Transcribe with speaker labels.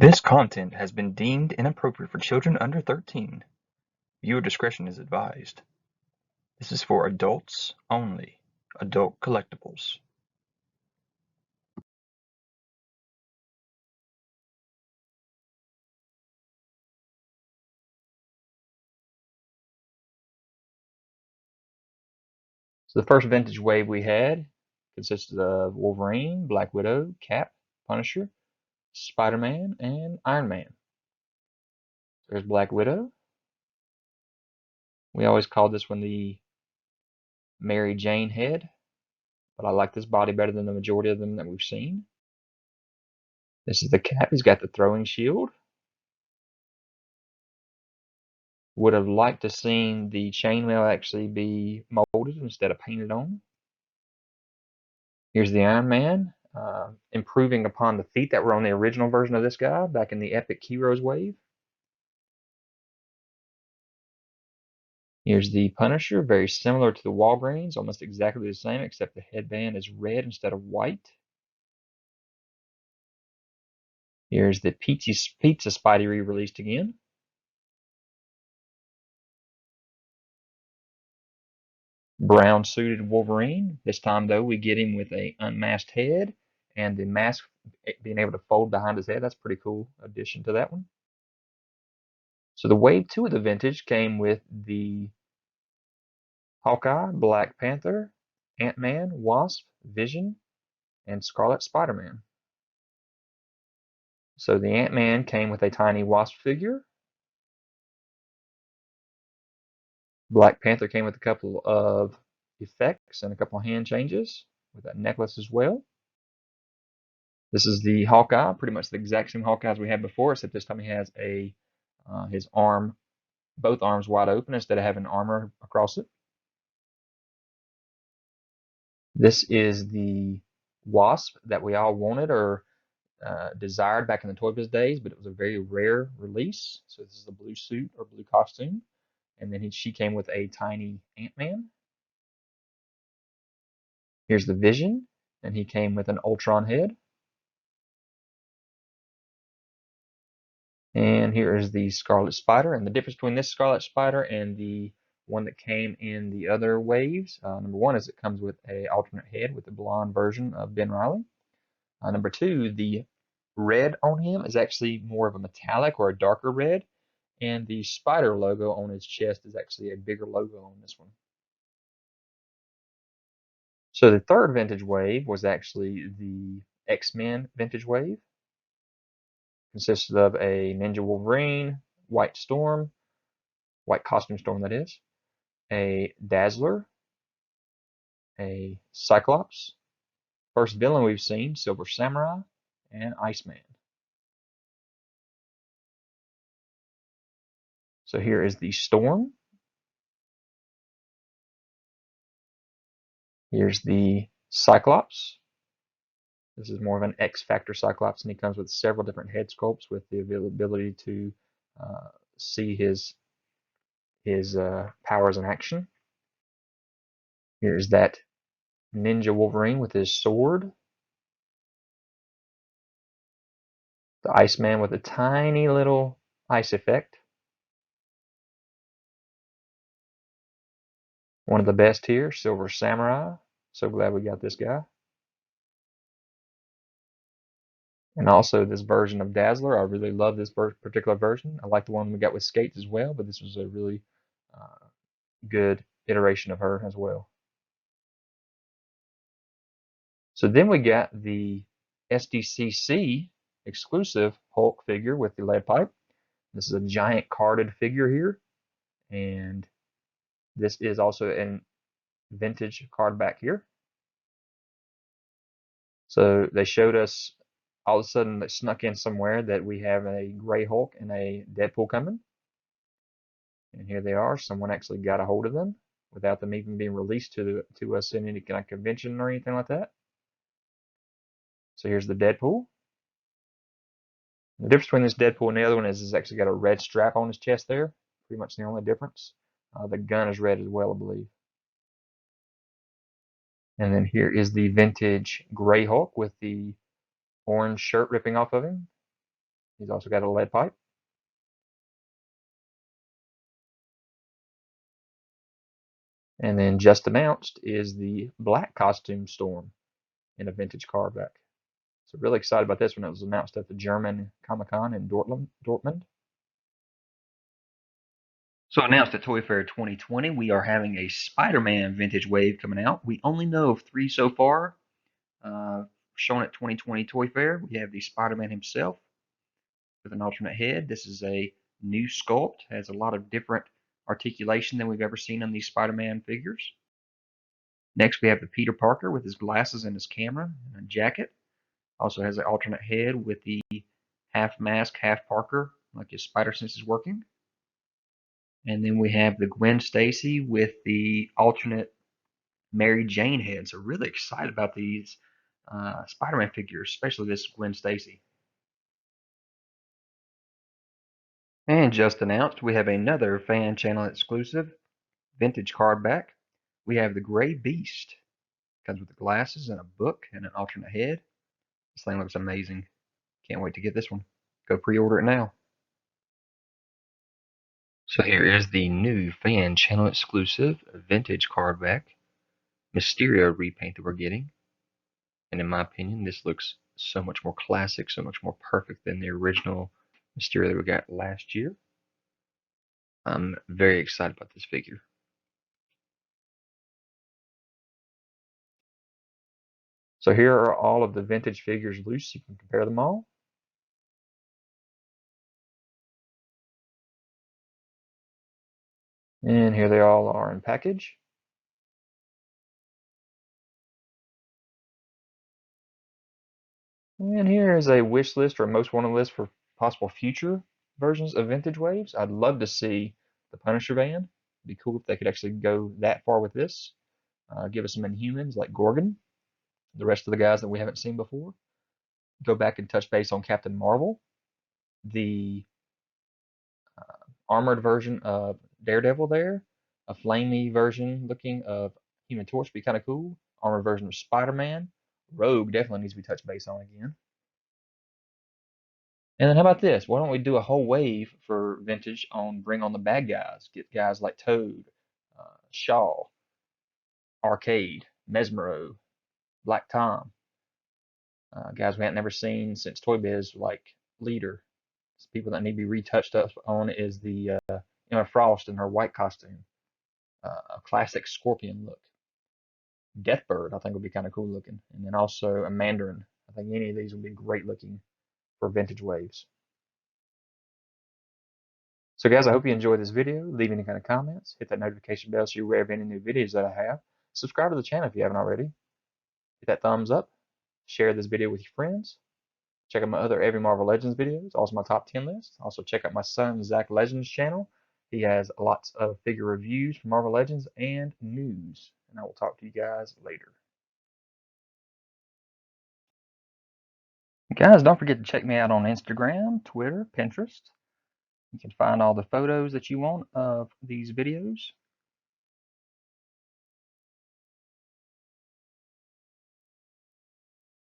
Speaker 1: This content has been deemed inappropriate for children under 13. Viewer discretion is advised. This is for adults only. Adult collectibles. So the first vintage wave we had consisted of Wolverine, Black Widow, Cap, Punisher, Spider-Man, and Iron Man. There's Black Widow. We always called this one the Mary Jane head, but I like this body better than the majority of them that we've seen. This is the Cap. He's got the throwing shield. Would have liked to seen the chainmail actually be molded instead of painted on. Here's the Iron Man, improving upon the feet that were on the original version of this guy back in the Epic Heroes wave. Here's the Punisher, very similar to the Walgreens, almost exactly the same, except the headband is red instead of white. Here's the Pizza Spidey re-released again. Brown suited Wolverine. This time though, we get him with a unmasked head and the mask being able to fold behind his head. That's a pretty cool addition to that one. So the wave 2 of the vintage came with the Hawkeye, Black Panther, Ant-Man, Wasp, Vision, and Scarlet Spider-Man. So the Ant-Man came with a tiny Wasp figure. Black Panther came with a couple of effects and a couple of hand changes with that necklace as well. This is the Hawkeye, pretty much the exact same Hawkeye as we had before, except this time he has his arm, both arms wide open instead of having armor across it. This is the Wasp that we all wanted or desired back in the Toy Biz days, but it was a very rare release. So this is the blue suit or blue costume. And then she came with a tiny Ant-Man. Here's the Vision, and he came with an Ultron head. And here is the Scarlet Spider. And the difference between this Scarlet Spider and the one that came in the other waves, number one is it comes with a alternate head with the blonde version of Ben Reilly. Number two, the red on him is actually more of a metallic or a darker red, and the spider logo on his chest is actually a bigger logo on this one. So the third vintage wave was actually the X-Men vintage wave. Consisted of a Ninja Wolverine, White Storm, White Costume Storm that is, a Dazzler, a Cyclops, first villain we've seen, Silver Samurai, and Iceman. So here is the Storm. Here's the Cyclops. This is more of an X-Factor Cyclops, and he comes with several different head sculpts with the ability to see his powers in action. Here's that Ninja Wolverine with his sword. The Iceman with a tiny little ice effect. One of the best here, Silver Samurai. So glad we got this guy. And also this version of Dazzler. I really love this particular version. I like the one we got with Skates as well, but this was a really good iteration of her as well. So then we got the Sdcc exclusive Hulk figure with the lead pipe. This is a giant carded figure here, and this is also an vintage card back here. So they showed us all of a sudden it snuck in somewhere that we have a Gray Hulk and a Deadpool coming. And here they are. Someone actually got a hold of them without them even being released to us in any kind of convention or anything like that. So here's the Deadpool. The difference between this Deadpool and the other one is it's actually got a red strap on his chest there. Pretty much the only difference. The gun is red as well, I believe. And then here is the vintage Gray Hulk with the orange shirt ripping off of him. He's also got a lead pipe. And then just announced is the black costume Storm in a vintage cardback. So really excited about this one. It was announced at the German Comic-Con in Dortmund. So announced at Toy Fair 2020, we are having a Spider-Man vintage wave coming out. We only know of 3 so far. Shown at 2020 Toy Fair, we have the Spider-Man himself with an alternate head. This is a new sculpt, has a lot of different articulation than we've ever seen on these Spider-Man figures. Next, we have the Peter Parker with his glasses and his camera and a jacket. Also has an alternate head with the half mask, half Parker, like his spider sense is working. And then we have the Gwen Stacy with the alternate Mary Jane head. So really excited about these Spider-Man figures, especially this Gwen Stacy. And just announced, we have another fan channel exclusive vintage card back. We have the Gray Beast. Comes with the glasses and a book and an alternate head. This thing looks amazing. Can't wait to get this one. Go pre-order it now. So here is the new fan channel exclusive vintage card back Mysterio repaint that we're getting. And in my opinion, this looks so much more classic, so much more perfect than the original Mysterio that we got last year. I'm very excited about this figure. So here are all of the vintage figures loose. You can compare them all. And here they all are in package. And here is a wish list or most wanted list for possible future versions of vintage waves. I'd love to see the Punisher van. It'd be cool if they could actually go that far with this. Give us some Inhumans like Gorgon, the rest of the guys that we haven't seen before. Go back and touch base on Captain Marvel, the armored version of Daredevil there, a flamey version looking of Human Torch would be kind of cool, armored version of Spider-Man. Rogue definitely needs to be touched base on again. And then how about this? Why don't we do a whole wave for vintage on Bring on the Bad Guys? Get guys like Toad, Shaw, Arcade, Mesmero, Black Tom, guys we hadn't never seen since Toy Biz, like Leader. People that need to be retouched up on is the Emma Frost in her white costume, a classic Scorpion look. Deathbird, I think, would be kind of cool looking, and then also a Mandarin. I think any of these would be great looking for vintage waves. So guys, I hope you enjoyed this video. Leave any kind of comments. Hit that notification bell so you're aware of any new videos that I have. Subscribe to the channel if you haven't already. Hit that thumbs up. Share this video with your friends. Check out my other Every Marvel Legends videos, also my top 10 list. Also check out my son ZacLegends channel. He has lots of figure reviews for Marvel Legends and news. And I will talk to you guys later. Guys, don't forget to check me out on Instagram, Twitter, Pinterest. You can find all the photos that you want of these videos.